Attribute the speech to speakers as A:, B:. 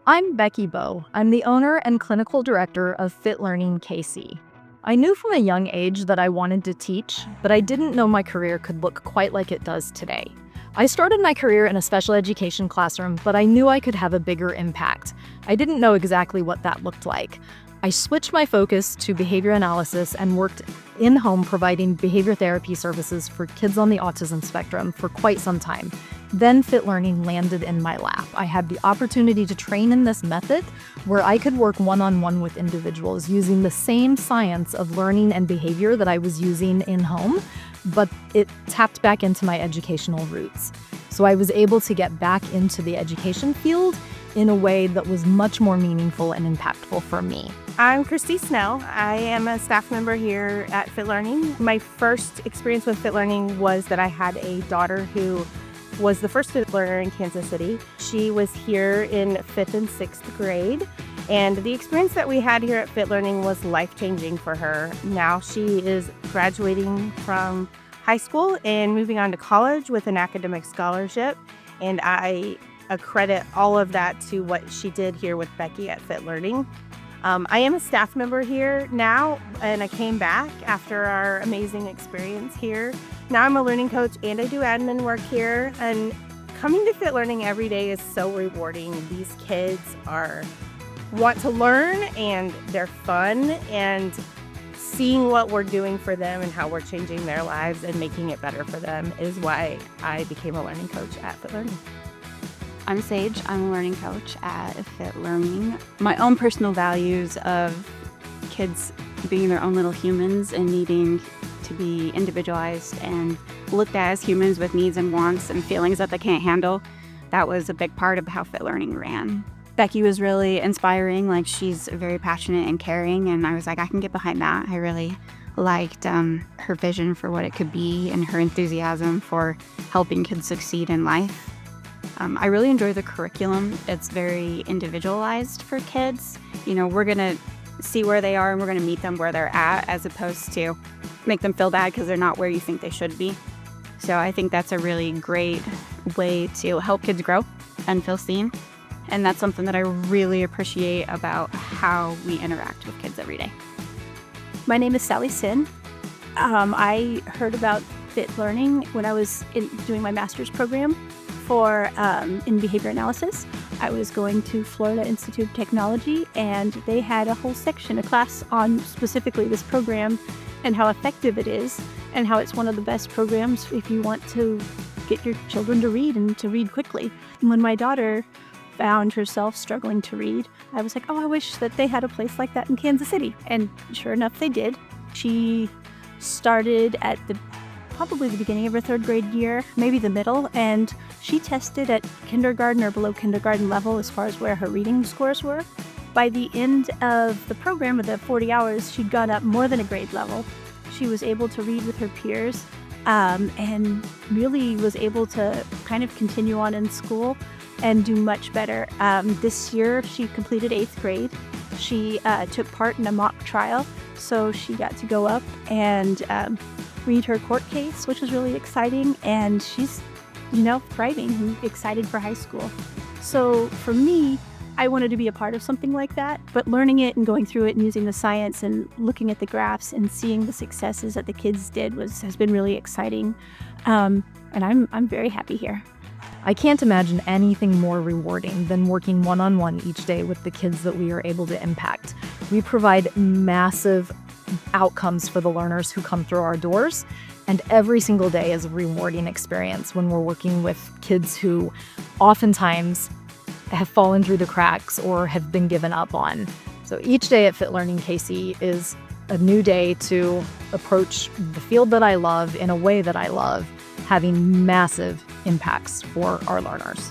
A: I'm Becky Bowe. I'm the owner and clinical director of Fit Learning KC. I knew from a young age that I wanted to teach, but I didn't know my career could look quite like it does today. I started my career in a special education classroom, but I knew I could have a bigger impact. I didn't know exactly what that looked like. I switched my focus to behavior analysis and worked in-home providing behavior therapy services for kids on the autism spectrum for quite some time. Then Fit Learning landed in my lap. I had the opportunity to train in this method where I could work one-on-one with individuals using the same science of learning and behavior that I was using in-home, but it tapped back into my educational roots. So I was able to get back into the education field in a way that was much more meaningful and impactful for me.
B: I'm Christy. I am a staff member here at Fit Learning. My first experience with Fit Learning was that I had a daughter who was the first Fit learner in Kansas City. She was here in 5th and 6th grade, and the experience that we had here at Fit Learning was life-changing for her. Now she is graduating from high school and moving on to college with an academic scholarship, and I accredit all of that to what she did here with Becky at Fit Learning. I am a staff member here now, and I came back after our amazing experience here. Now I'm a learning coach and I do admin work here, and coming to Fit Learning every day is so rewarding. These kids want to learn and they're fun, and seeing what we're doing for them and how we're changing their lives and making it better for them is why I became a learning coach at Fit Learning.
C: I'm Saige. I'm a learning coach at Fit Learning. My own personal values of kids being their own little humans and needing to be individualized and looked at as humans with needs and wants and feelings that they can't handle, that was a big part of how Fit Learning ran. Becky was really inspiring. She's very passionate and caring, and I was like, I can get behind that. I really liked her vision for what it could be and her enthusiasm for helping kids succeed in life. I really enjoy the curriculum. It's very individualized for kids. We're going to see where they are and we're going to meet them where they're at, as opposed to make them feel bad because they're not where you think they should be. So I think that's a really great way to help kids grow and feel seen. And that's something that I really appreciate about how we interact with kids every day.
D: My name is Sally Sin. I heard about Fit Learning when I was doing my master's program in behavior analysis. I was going to Florida Institute of Technology, and they had a whole section, a class on specifically this program and how effective it is and how it's one of the best programs if you want to get your children to read and to read quickly. And when my daughter found herself struggling to read, I was like, I wish that they had a place like that in Kansas City. And sure enough, they did. She started at probably the beginning of her 3rd grade year, maybe the middle, and she tested at kindergarten or below kindergarten level as far as where her reading scores were. By the end of the program, of the 40 hours, she'd gone up more than a grade level. She was able to read with her peers and really was able to kind of continue on in school and do much better. This year, she completed 8th grade. She took part in a mock trial, so she got to go up and read her court case, which was really exciting, and she's, thriving and excited for high school. So for me, I wanted to be a part of something like that, but learning it and going through it and using the science and looking at the graphs and seeing the successes that the kids did has been really exciting, and I'm very happy here.
A: I can't imagine anything more rewarding than working one-on-one each day with the kids that we are able to impact. We provide massive outcomes for the learners who come through our doors, and every single day is a rewarding experience when we're working with kids who oftentimes have fallen through the cracks or have been given up on. So each day at Fit Learning KC is a new day to approach the field that I love in a way that I love, having massive impacts for our learners.